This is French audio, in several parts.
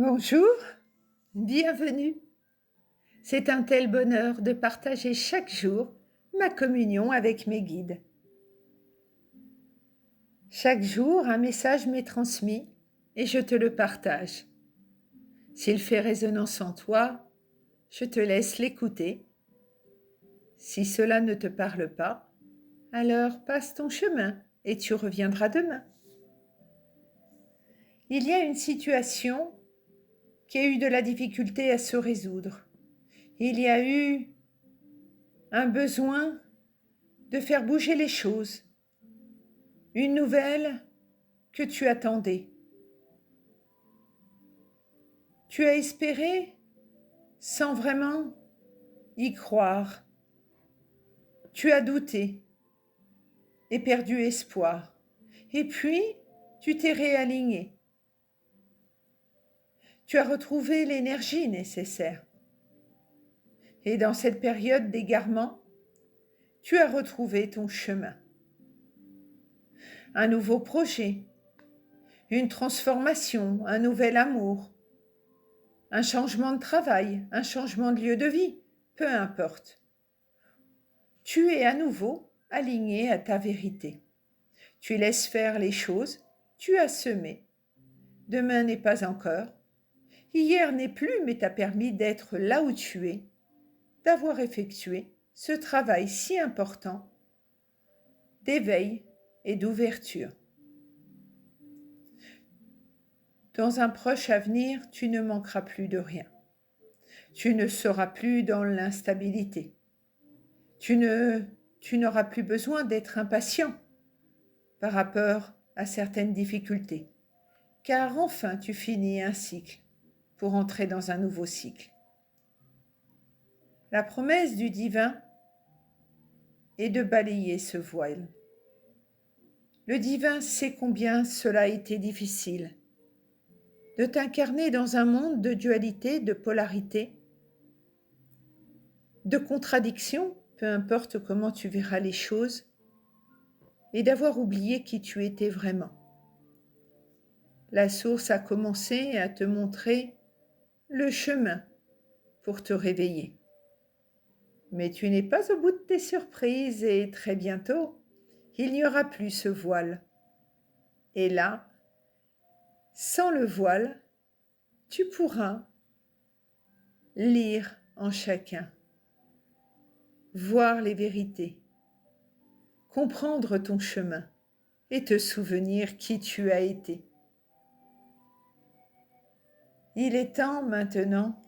Bonjour, bienvenue. C'est un tel bonheur de partager chaque jour ma communion avec mes guides. Chaque jour, un message m'est transmis et je te le partage. S'il fait résonance en toi, je te laisse l'écouter. Si cela ne te parle pas, alors passe ton chemin et tu reviendras demain. Il y a une situation qui a eu de la difficulté à se résoudre. Il y a eu un besoin de faire bouger les choses, une nouvelle que tu attendais. Tu as espéré sans vraiment y croire. Tu as douté et perdu espoir. Et puis, tu t'es réaligné. Tu as retrouvé l'énergie nécessaire. Et dans cette période d'égarement, tu as retrouvé ton chemin. Un nouveau projet, une transformation, un nouvel amour, un changement de travail, un changement de lieu de vie, peu importe. Tu es à nouveau aligné à ta vérité. Tu laisses faire les choses, tu as semé. Demain n'est pas encore. Hier n'est plus, mais t'a permis d'être là où tu es, d'avoir effectué ce travail si important d'éveil et d'ouverture. Dans un proche avenir, tu ne manqueras plus de rien. Tu ne seras plus dans l'instabilité. Tu n'auras plus besoin d'être impatient par rapport à certaines difficultés, car enfin tu finis un cycle pour entrer dans un nouveau cycle. La promesse du divin est de balayer ce voile. Le divin sait combien cela a été difficile, de t'incarner dans un monde de dualité, de polarité, de contradiction, peu importe comment tu verras les choses, et d'avoir oublié qui tu étais vraiment. La source a commencé à te montrer le chemin pour te réveiller. Mais tu n'es pas au bout de tes surprises et très bientôt, il n'y aura plus ce voile. Et là, sans le voile, tu pourras lire en chacun, voir les vérités, comprendre ton chemin et te souvenir qui tu as été. Il est temps maintenant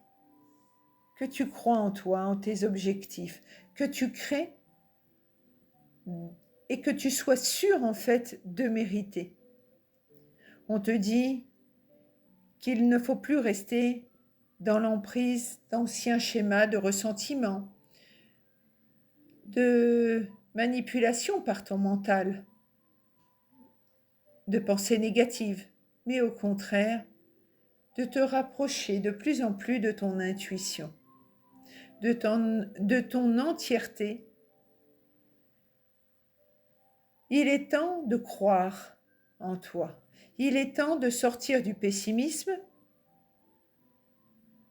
que tu crois en toi, en tes objectifs, que tu crées et que tu sois sûr en fait de mériter. On te dit qu'il ne faut plus rester dans l'emprise d'anciens schémas de ressentiment, de manipulation par ton mental, de pensées négatives, mais au contraire, de te rapprocher de plus en plus de ton intuition, de ton entièreté. Il est temps de croire en toi. Il est temps de sortir du pessimisme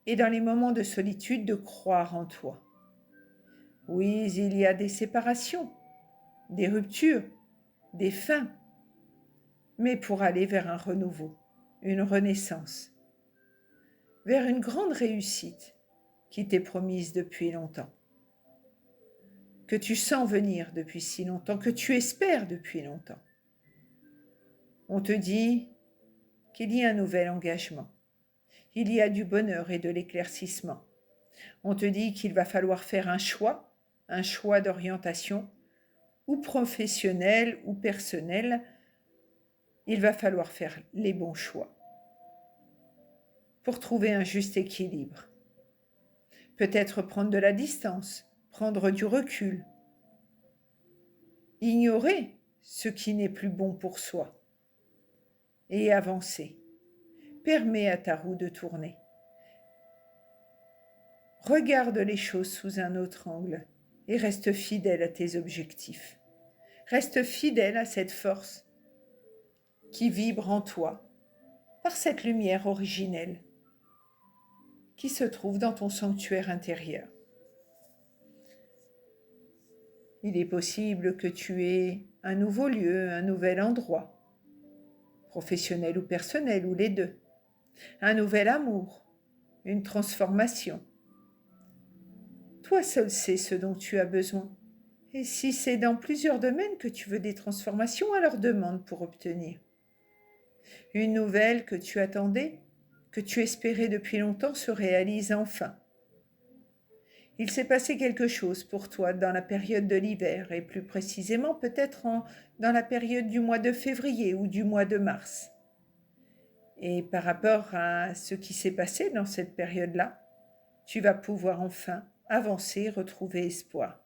et dans les moments de solitude de croire en toi. Oui, il y a des séparations, des ruptures, des fins, mais pour aller vers un renouveau, une renaissance, vers une grande réussite qui t'est promise depuis longtemps, que tu sens venir depuis si longtemps, que tu espères depuis longtemps. On te dit qu'il y a un nouvel engagement, il y a du bonheur et de l'éclaircissement. On te dit qu'il va falloir faire un choix d'orientation, ou professionnel ou personnel. Il va falloir faire les bons choix pour trouver un juste équilibre. Peut-être prendre de la distance, prendre du recul, ignorer ce qui n'est plus bon pour soi et avancer. Permets à ta roue de tourner. Regarde les choses sous un autre angle et reste fidèle à tes objectifs. Reste fidèle à cette force qui vibre en toi par cette lumière originelle qui se trouve dans ton sanctuaire intérieur. Il est possible que tu aies un nouveau lieu, un nouvel endroit, professionnel ou personnel, ou les deux, un nouvel amour, une transformation. Toi seul sais ce dont tu as besoin. Et si c'est dans plusieurs domaines que tu veux des transformations, alors demande pour obtenir. Une nouvelle que tu attendais, que tu espérais depuis longtemps se réalise enfin. Il s'est passé quelque chose pour toi dans la période de l'hiver et plus précisément peut-être dans la période du mois de février ou du mois de mars. Et par rapport à ce qui s'est passé dans cette période-là, tu vas pouvoir enfin avancer, retrouver espoir.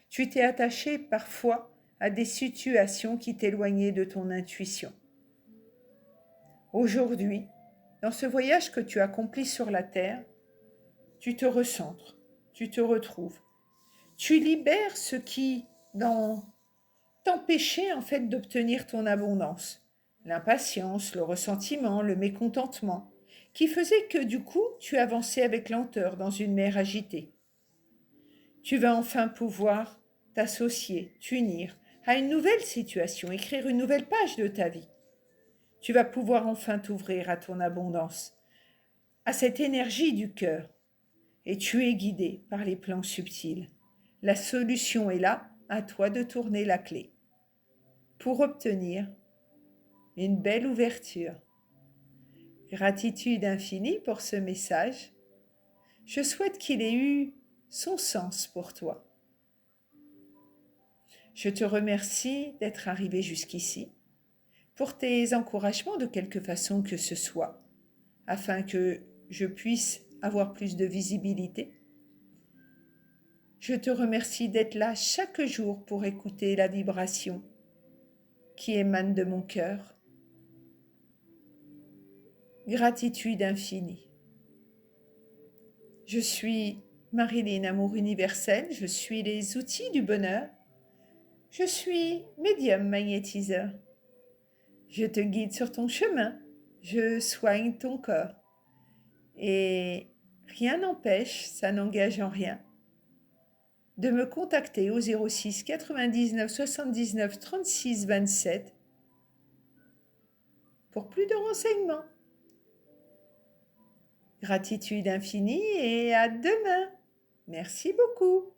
Tu t'es attaché parfois à des situations qui t'éloignaient de ton intuition. Aujourd'hui, dans ce voyage que tu accomplis sur la terre, tu te recentres, tu te retrouves. Tu libères ce qui t'empêchait en fait d'obtenir ton abondance. L'impatience, le ressentiment, le mécontentement, qui faisait que du coup, tu avançais avec lenteur dans une mer agitée. Tu vas enfin pouvoir t'associer, t'unir à une nouvelle situation, écrire une nouvelle page de ta vie. Tu vas pouvoir enfin t'ouvrir à ton abondance, à cette énergie du cœur. Et tu es guidé par les plans subtils. La solution est là, à toi de tourner la clé pour obtenir une belle ouverture. Gratitude infinie pour ce message. Je souhaite qu'il ait eu son sens pour toi. Je te remercie d'être arrivé jusqu'ici, pour tes encouragements de quelque façon que ce soit, afin que je puisse avoir plus de visibilité. Je te remercie d'être là chaque jour pour écouter la vibration qui émane de mon cœur. Gratitude infinie. Je suis Marilyn Amour Universel, je suis les outils du bonheur. Je suis médium magnétiseur. Je te guide sur ton chemin, je soigne ton corps. Et rien n'empêche, ça n'engage en rien, de me contacter au 06 99 79 36 27 pour plus de renseignements. Gratitude infinie et à demain. Merci beaucoup.